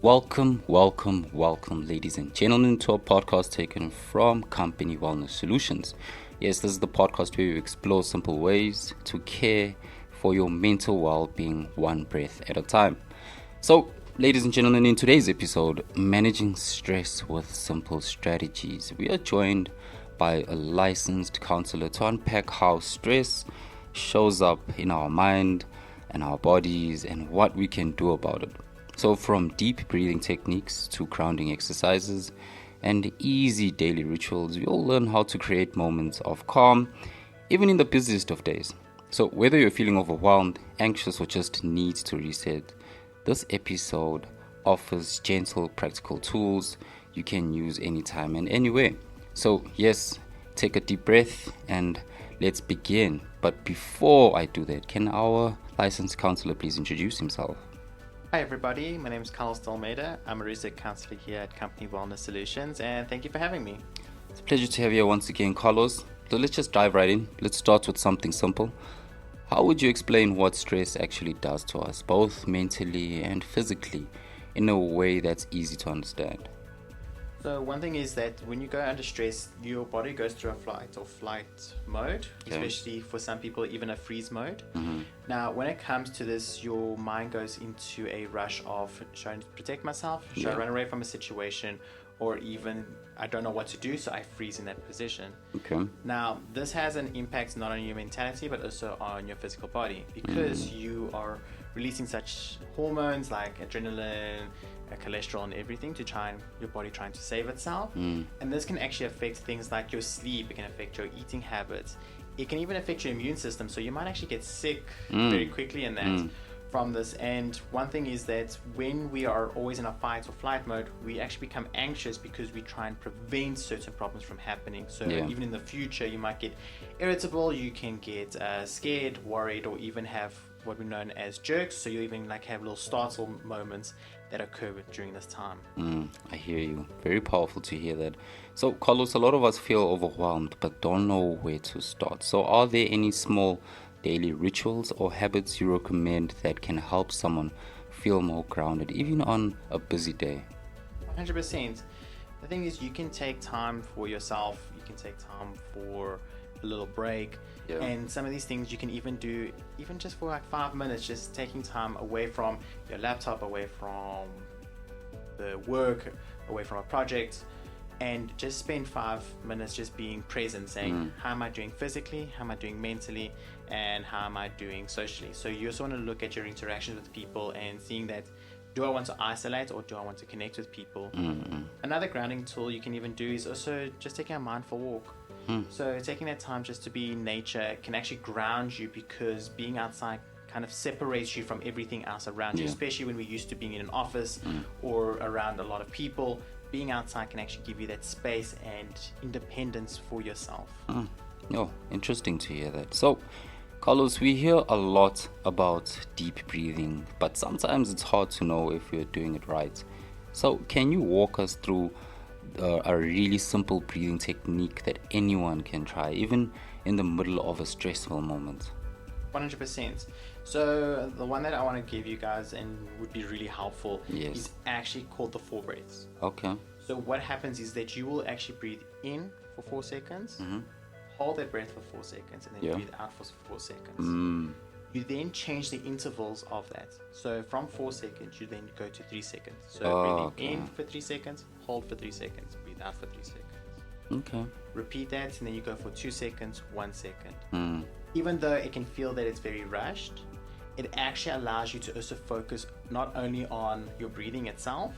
Welcome, ladies and gentlemen, to a podcast taken from Company Wellness Solutions. Yes, this is the podcast where we explore simple ways to care for your mental well-being one breath at a time. So, ladies and gentlemen, in today's episode, Managing Stress with Simple Strategies, we are joined by a licensed counselor to unpack how stress shows up in our mind and our bodies and what we can do about it. So from deep breathing techniques to grounding exercises and easy daily rituals, we'll learn how to create moments of calm, even in the busiest of days. So whether you're feeling overwhelmed, anxious, or just need to reset, this episode offers gentle, practical tools you can use anytime and anywhere. So yes, take a deep breath and let's begin. But before I do that, can our licensed counselor please introduce himself? Hi everybody, my name is Carlos Almeida. I'm a research counselor here at Company Wellness Solutions, and thank you for having me. It's a pleasure to have you once again, Carlos. So let's just dive right in. Let's start with something simple. How would you explain what stress actually does to us, both mentally and physically, in a way that's easy to understand? So one thing is that when you go under stress, your body goes through a flight mode, especially for some people, even a freeze mode. Now, when it comes to this, your mind goes into a rush of, should I protect myself? Should I run away from a situation? Or even, I don't know what to do, so I freeze in that position. Okay. Now, this has an impact not on your mentality, but also on your physical body, because you are releasing such hormones like adrenaline, cholesterol, and everything to your body trying to save itself. And this can actually affect things like your sleep. It can affect your eating habits. It can even affect your immune system. So you might actually get sick very quickly in that. From this. And one thing is that when we are always in a fight or flight mode, we actually become anxious because we try and prevent certain problems from happening. So even in the future, you might get irritable, you can get scared, worried, or even have what we know as jerks. So you even have little startle moments that occur during this time. I hear you. Very powerful to hear that. So, Carlos, a lot of us feel overwhelmed but don't know where to start. So are there any small daily rituals or habits you recommend that can help someone feel more grounded, even on a busy day? 100%. The thing is, you can take time for yourself. You can take time for a little break. And some of these things you can even do, even just for 5 minutes, just taking time away from your laptop, away from the work, away from a project, and just spend 5 minutes just being present, saying, how am I doing physically, how am I doing mentally, and how am I doing socially? So you also want to look at your interactions with people and seeing that, do I want to isolate or do I want to connect with people? Another grounding tool you can even do is also just taking a mindful walk. So taking that time just to be in nature can actually ground you, because being outside kind of separates you from everything else around you, especially when we're used to being in an office or around a lot of people. Being outside can actually give you that space and independence for yourself. Oh, interesting to hear that. So, Carlos, we hear a lot about deep breathing, but sometimes it's hard to know if we're doing it right. So, can you walk us through a really simple breathing technique that anyone can try, even in the middle of a stressful moment? 100%. So the one that I want to give you guys and would be really helpful is actually called the 4 breaths. Okay. So what happens is that you will actually breathe in for 4 seconds, hold that breath for 4 seconds, and then breathe out for 4 seconds. You then change the intervals of that. So from 4 seconds, you then go to 3 seconds. So breathing in for 3 seconds, hold for 3 seconds, breathe out for 3 seconds. Okay. Repeat that, and then you go for 2 seconds, 1 second. Even though it can feel that it's very rushed, it actually allows you to also focus not only on your breathing itself,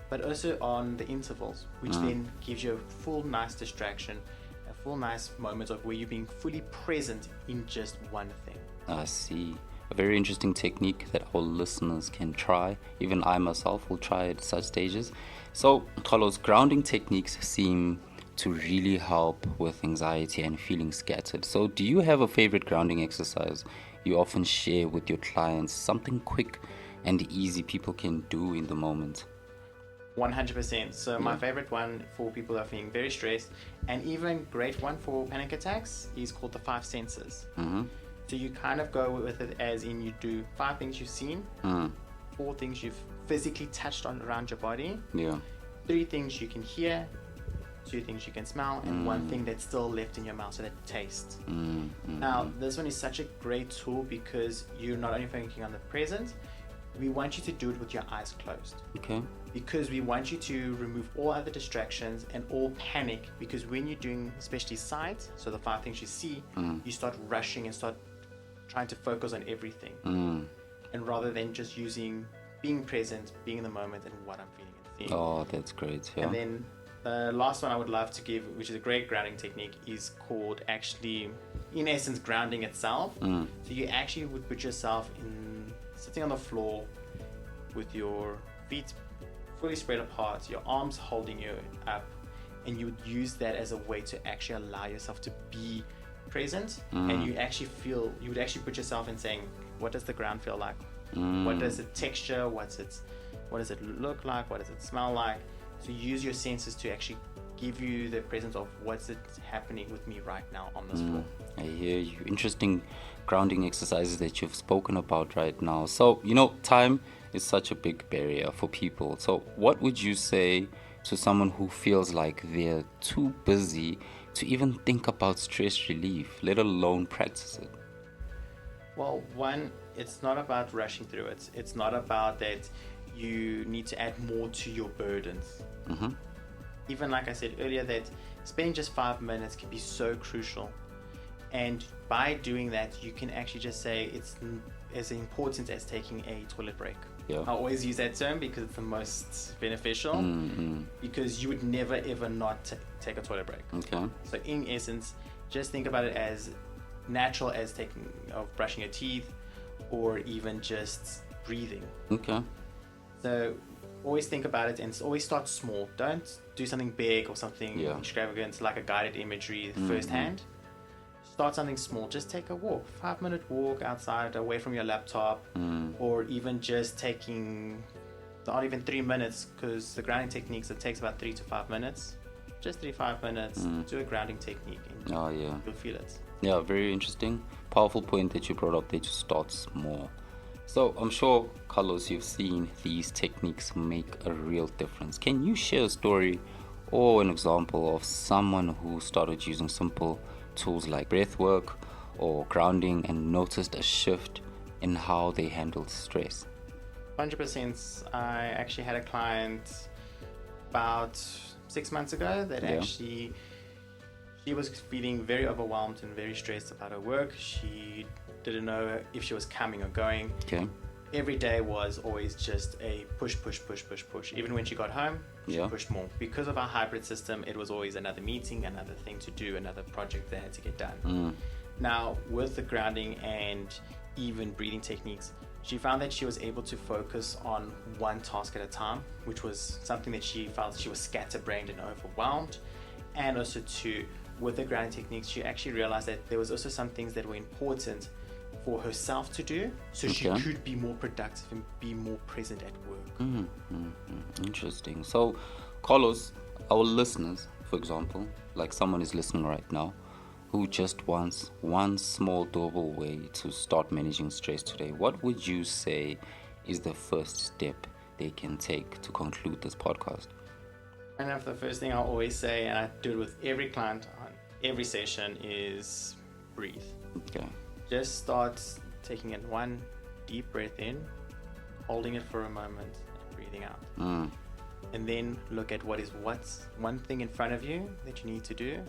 but also on the intervals, which then gives you a full nice distraction, a full nice moment of where you're being fully present in just one thing. I see. A very interesting technique that our listeners can try. Even I myself will try at such stages. So, Carlos, grounding techniques seem to really help with anxiety and feeling scattered. So, do you have a favorite grounding exercise you often share with your clients? Something quick and easy people can do in the moment? 100%. So my favorite one for people that are feeling very stressed, and even great one for panic attacks, is called the 5 senses. So you kind of go with it as in you do 5 things you've seen, 4 things you've physically touched on around your body. Yeah. 3 things you can hear, 2 things you can smell, and 1 thing that's still left in your mouth, so that taste. Now, this one is such a great tool because you're not only focusing on the present, we want you to do it with your eyes closed. Okay. Because we want you to remove all other distractions and all panic, because when you're doing especially sight, so the 5 things you see, you start rushing and start trying to focus on everything. And rather than just being present, being in the moment and what I'm feeling and seeing. Oh, that's great. Yeah. And then the last one I would love to give, which is a great grounding technique, is called actually, in essence, grounding itself. So you actually would put yourself sitting on the floor with your feet fully spread apart, your arms holding you up, and you would use that as a way to actually allow yourself to be present. And you would actually put yourself in saying, what does the ground feel like? What does the texture, what does it look like, what does it smell like? So use your senses to actually give you the presence of what's it happening with me right now on this floor. I hear you. Interesting grounding exercises that you've spoken about right now. So, time is such a big barrier for people. So what would you say to someone who feels like they're too busy to even think about stress relief, let alone practice it? Well, one, it's not about rushing through it. It's not about that you need to add more to your burdens. Even like I said earlier, that spending just 5 minutes can be so crucial. And by doing that, you can actually just say it's as important as taking a toilet break. Yeah. I always use that term because it's the most beneficial, because you would never ever not take a toilet break. Okay. So in essence, just think about it as natural as brushing your teeth, or even just breathing. Okay. So always think about it and always start small. Don't do something big or something extravagant like a guided imagery firsthand. Start something small. Just take a walk, 5-minute walk outside away from your laptop, or even just taking not even 3 minutes, because the grounding techniques, it takes about 3 to 5 minutes. Just 3-5 minutes, do a grounding technique, and you'll feel it. Yeah, very interesting. Powerful point that you brought up there, to start small. So I'm sure, Carlos, you've seen these techniques make a real difference. Can you share a story or an example of someone who started using simple tools like breath work or grounding and noticed a shift in how they handled stress? 100%. I actually had a client about 6 months ago that actually, she was feeling very overwhelmed and very stressed about her work. She didn't know if she was coming or going. Okay. Every day was always just a push. Even when she got home, she pushed more. Because of our hybrid system, it was always another meeting, another thing to do, another project that had to get done. Now, with the grounding and even breathing techniques, she found that she was able to focus on one task at a time, which was something that she felt she was scatterbrained and overwhelmed. And also with the grounding techniques, she actually realized that there was also some things that were important for herself to do, so she could be more productive and be more present at work. Interesting. So, Carlos, our listeners, for example, like someone is listening right now who just wants one small doable way to start managing stress today, what would you say is the first step they can take to conclude this podcast? And the first thing I always say, and I do it with every client on every session, is breathe. Okay. Just start taking in one deep breath in, holding it for a moment, and breathing out. And then look at what's one thing in front of you that you need to do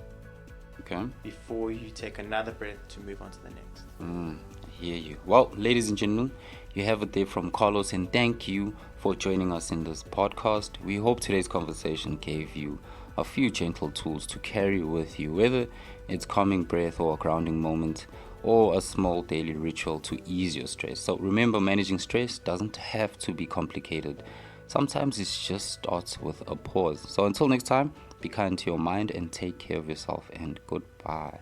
before you take another breath to move on to the next. I hear you. Well, ladies and gentlemen, you have it there from Carlos, and thank you for joining us in this podcast. We hope today's conversation gave you a few gentle tools to carry with you, whether it's calming breath or a grounding moment, or a small daily ritual to ease your stress. So remember, managing stress doesn't have to be complicated. Sometimes it just starts with a pause. So until next time, be kind to your mind and take care of yourself, and goodbye.